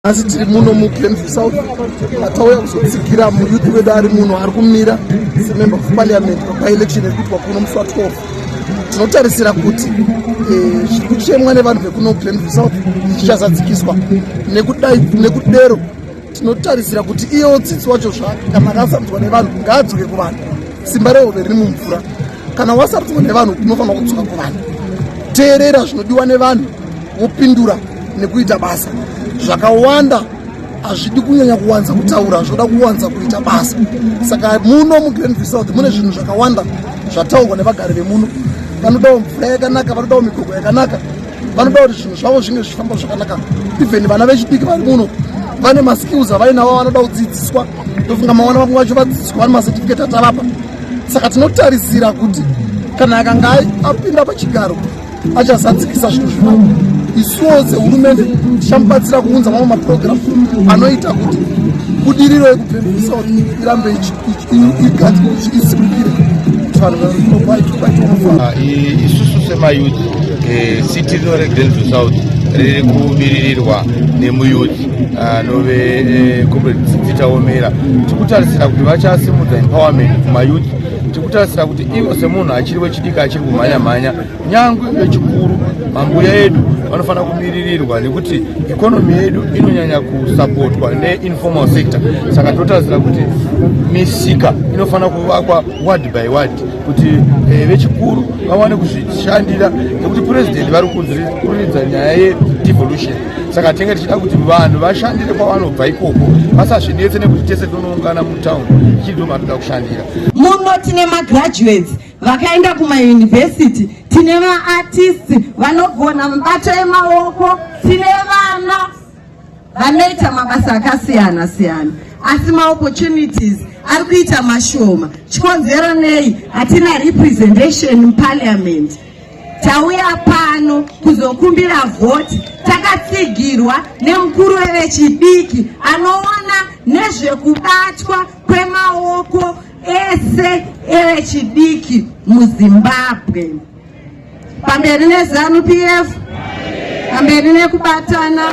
Asi tiri muno muGlenville South atauya kuzotsikira muyuthi wedu ari muno ari kumira semember of parliament paelection ekuitwa kuno musi wa12. Tinotarisira kuti zviri kuchemwa nevanhu vekuno Glenville South zvichazadzikiswa nekudero. Tinotarisira kuti iyo dzidzi wacho zvake kana akasarudzwa nevanhu ngaadzoke kuvanhu. Simba rehove riri mumvura. Kana wasarudzwa nevanhu unofanira kudzoka kuvanhu. Teerera zvinodiwa nevanhu wopindura nekuita basa. Zvakawanda hazvidi kunyanya kuwanza kutaura, zvoda kuwanza kuita basa. Saka muno muGlenville South mune zvinhu zvakawanda zvataurwa nevagari vemuno. Vanodawo mvura yakanaka, vanodawo migogho yakanaka, vanodawo kuti zvinhu zvavo zvinge zvifamba zvakanaka. Even vana vechidiki vari muno vane maskills avainawo vanoda kudzidziswa. Ndofunga mavana vamwe vacho vadzidziswa vane masertificate atavapa. Saka tinotarisira kuti kana akanga apinda pachigaro achazadzikisa zvinhu zvavo. Isuwo sehurumende tichamubatsira kuunza mamwe mapurogiramu anoita kuti budiriro yekuGlenville South irambe isimukire. Isusu semayuthi city rino reGlenville South riri kubiririrwa nemuyuthi nove comrade Peter Omera. Tikutarisira kuti vachasimudza empowerment kumayuthi. Tikutarisira kuti ivo semunhu achiri wechidiki achiri kumhanya nyangwe vechikuru mambuya edu vanofana kumiririrwa nekuti ikonomi yedu inonyanya kusupportwa neinformal sector. Saka tinotarisira kuti misika inofana kuvakwa word by word kuti vechikuru vawane kuzvishandira nekuti president vari kuridza nyaya yedevolution. Saka tinenge tichida kuti vanhu vashandire kwavanobva ikoko vasazvidetse nekuti tese tonoungana mutaundi ichiri domatoda kushandira. Muno tine magraduates vakaenda kumayunivhesiti, tine vaartists vanogona mibato yemaoko, tine vana vanoita mabasa akasiyana siyana, asi maopportunities ari kuita mashoma. Chikonzero nei? Hatina representation muparliament. Tauya pano kuzokumbira vhoti, takatsigirwa nemukuru wevechidiki anoona nezvekubatwa kwemaoko ese evechidiki muZimbabwe. Pamberi neZANU-PF, pamberi nekubatana.